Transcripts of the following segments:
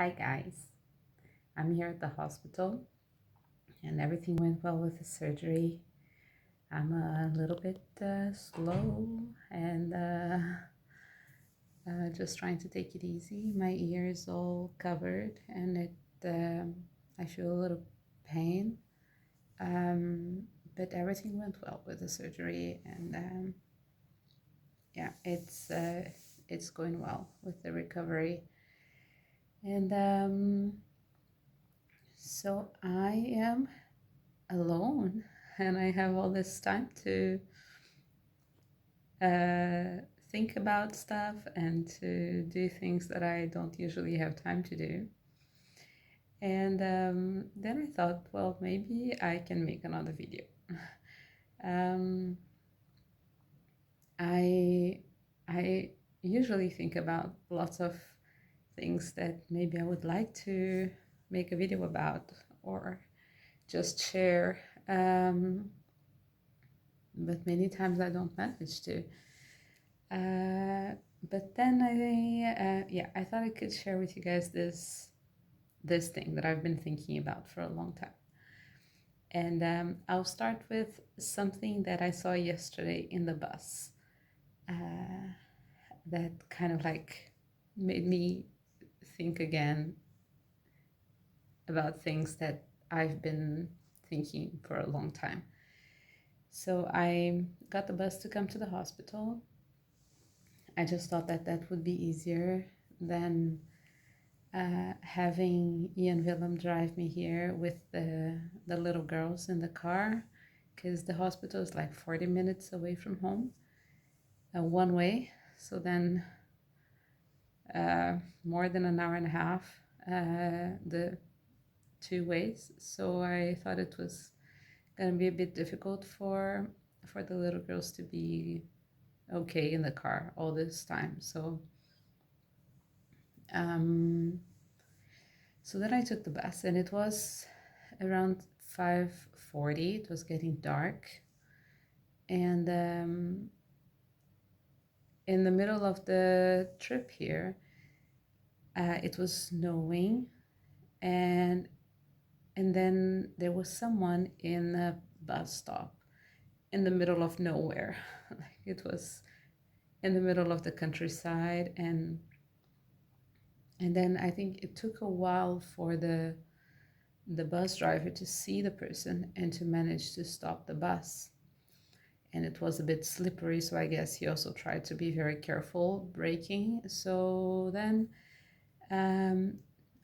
Hi guys, I'm here at the hospital and everything went well with the surgery. I'm a little bit slow and just trying to take it easy. My ear is all covered and I feel a little pain. Um, but everything went well with the surgery and yeah, it's going well with the recovery. And so I am alone and I have all this time to uh, think about stuff and to do things that I don't usually have time to do. And then I thought, well, maybe I can make another video. um, I I usually think about lots of things that maybe I would like to make a video about or just share. But many times I don't manage to. Uh, but then I thought I could share with you guys this thing that I've been thinking about for a long time. And I'll start with something that I saw yesterday in the bus that kind of like made me think again about things that I've been thinking for a long time. So I got the bus to come to the hospital. I just thought that that would be easier than having Ian Willem drive me here with the little girls in the car, because the hospital is like 40 minutes away from home, one way. So then more than an hour and a half, the two ways. So I thought it was going to be a bit difficult for the little girls to be okay in the car all this time. Um, So then I took the bus and it was around 5:40. It was getting dark. And in the middle of the trip here, it was snowing and then there was someone in a bus stop in the middle of nowhere. It was in the middle of the countryside and then I think it took a while for the bus driver to see the person and to manage to stop the bus. And it was a bit slippery, so I guess he also tried to be very careful braking. So then um,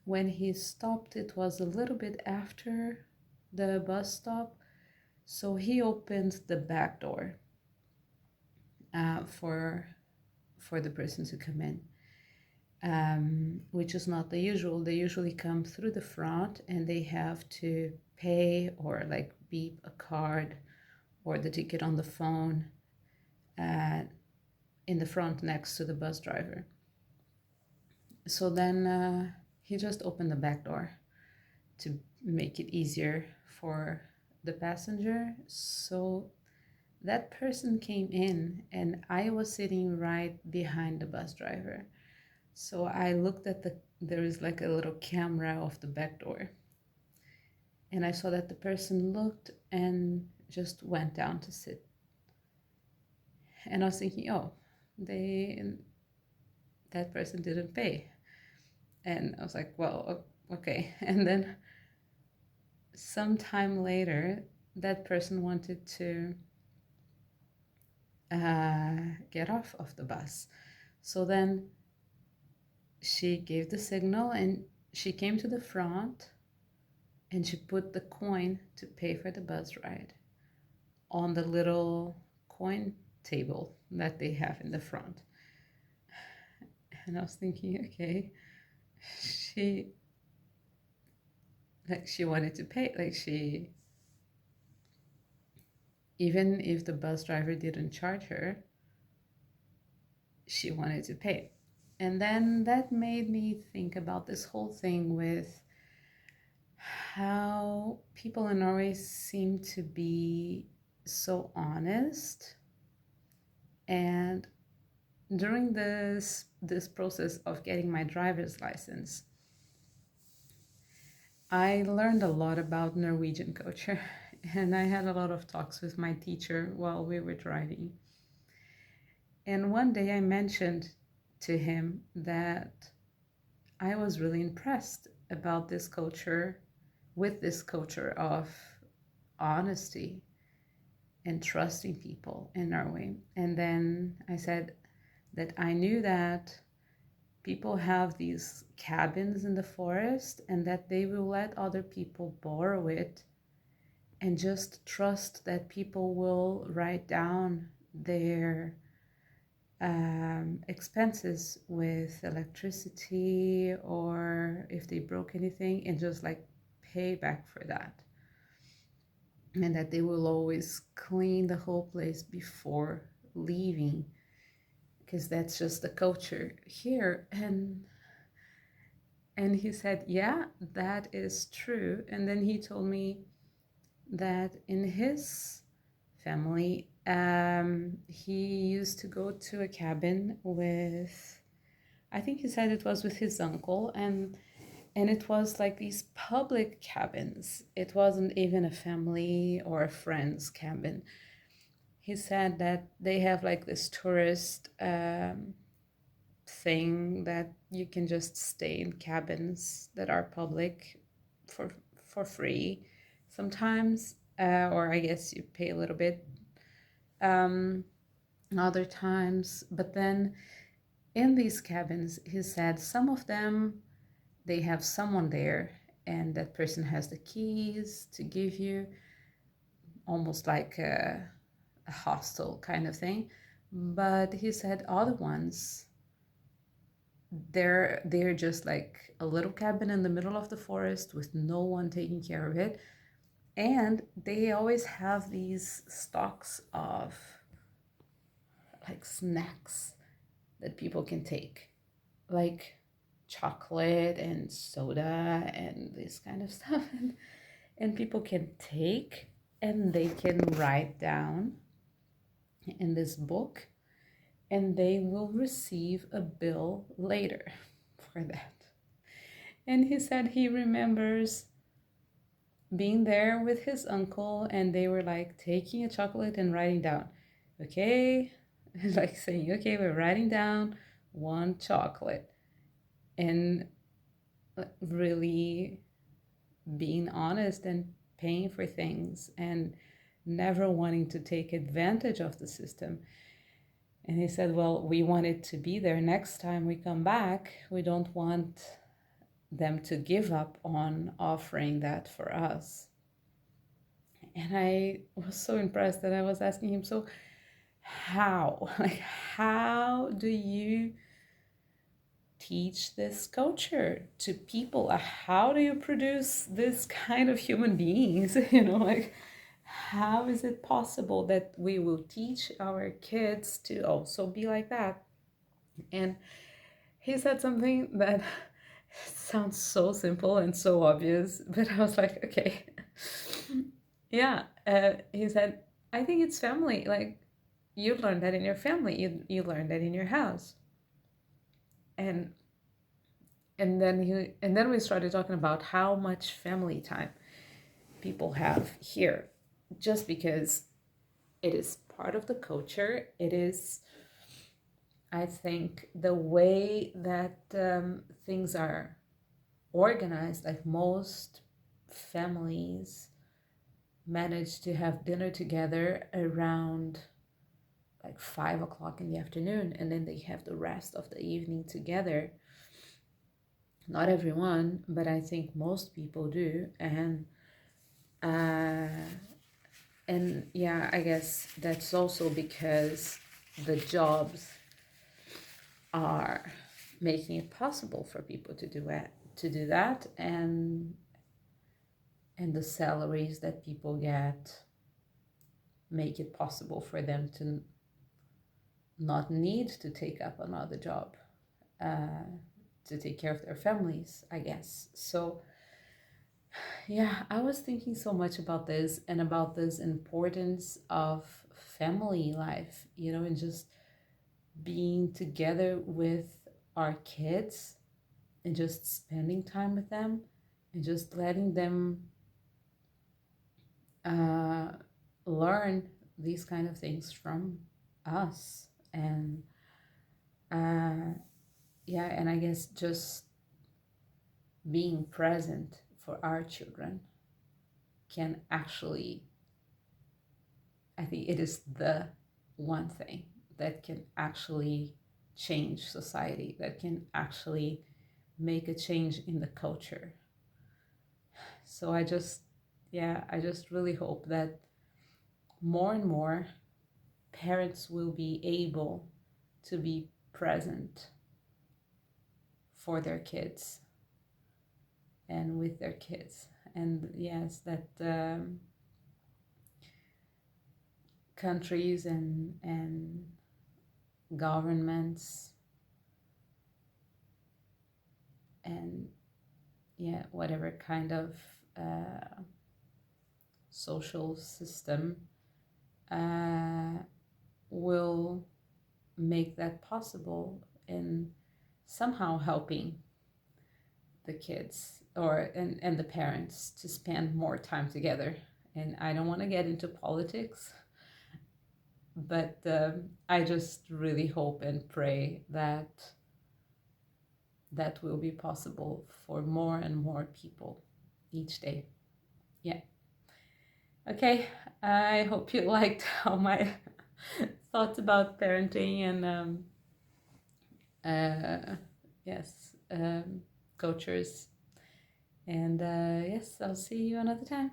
when he stopped, it was a little bit after the bus stop, so he opened the back door for the person to come in, which is not the usual. They usually come through the front and they have to pay or like beep a card or the ticket on the phone in the front next to the bus driver. So then he just opened the back door to make it easier for the passenger. So that person came in and I was sitting right behind the bus driver. So I looked at there is like a little camera of the back door. And I saw that the person looked and just went down to sit. And I was thinking, oh, that person didn't pay. And I was like, well, okay. And then sometime later, that person wanted to get off of the bus. So then she gave the signal and she came to the front and she put the coin to pay for the bus ride on the little coin table that they have in the front. And I was thinking, okay, she wanted to pay, even if the bus driver didn't charge her, she wanted to pay. And then that made me think about this whole thing with how people in Norway seem to be so honest. And during this process of getting my driver's license, I learned a lot about Norwegian culture, and I had a lot of talks with my teacher while we were driving. And one day I mentioned to him that I was really impressed about this culture, with this culture of honesty and trusting people in Norway. And then I said that I knew that people have these cabins in the forest and that they will let other people borrow it and just trust that people will write down their expenses with electricity or if they broke anything and just like pay back for that. And that they will always clean the whole place before leaving because that's just the culture here. And he said, yeah, that is true. And then he told me that in his family, he used to go to a cabin with, I think he said it was with his uncle, and it was like these public cabins. It wasn't even a family or a friend's cabin. He said that they have like this tourist thing that you can just stay in cabins that are public for for free sometimes, or I guess you pay a little bit um, other times. But then in these cabins, he said some of them they have someone there, and that person has the keys to give you, almost like a hostel kind of thing. But he said other ones they're just like a little cabin in the middle of the forest with no one taking care of it, and they always have these stocks of like snacks that people can take, like chocolate and soda and this kind of stuff, and people can take and they can write down in this book and they will receive a bill later for that. And he said he remembers being there with his uncle and they were like taking a chocolate and writing down, okay, like saying, okay, we're writing down one chocolate, and really being honest and paying for things and never wanting to take advantage of the system. And he said, well, we want it to be there next time we come back. We don't want them to give up on offering that for us. And I was so impressed that I was asking him, so how? Like, how do you teach this culture to people? How do you produce this kind of human beings? Like, how is it possible that we will teach our kids to also be like that? And he said something that sounds so simple and so obvious, but I was like, okay. Yeah, he said, I think it's family. Like, you learn that in your family, you learn that in your house. And then we started talking about how much family time people have here, just because it is part of the culture. It is, I think, the way that things are organized. Like most families manage to have dinner together around like 5 o'clock in the afternoon, and then they have the rest of the evening together. Not everyone, but I think most people do. Uh, and yeah, I guess that's also because the jobs are making it possible for people to do it, to do that, and the salaries that people get make it possible for them to not need to take up another job, uh, to take care of their families, I guess. So yeah, I was thinking so much about this and about this importance of family life, and just being together with our kids and just spending time with them and just letting them learn these kind of things from us. And yeah, and I guess just being present for our children can actually, I think it is the one thing that can actually change society, that can actually make a change in the culture. So I just really hope that more and more parents will be able to be present for their kids and with their kids. And yes, that countries and governments and yeah, whatever kind of social system uh, will make that possible in somehow helping the kids or and the parents to spend more time together. And I don't want to get into politics, but I just really hope and pray that that will be possible for more and more people each day. Yeah. Okay. I hope you liked how my thoughts about parenting and yes, cultures. And yes, I'll see you another time.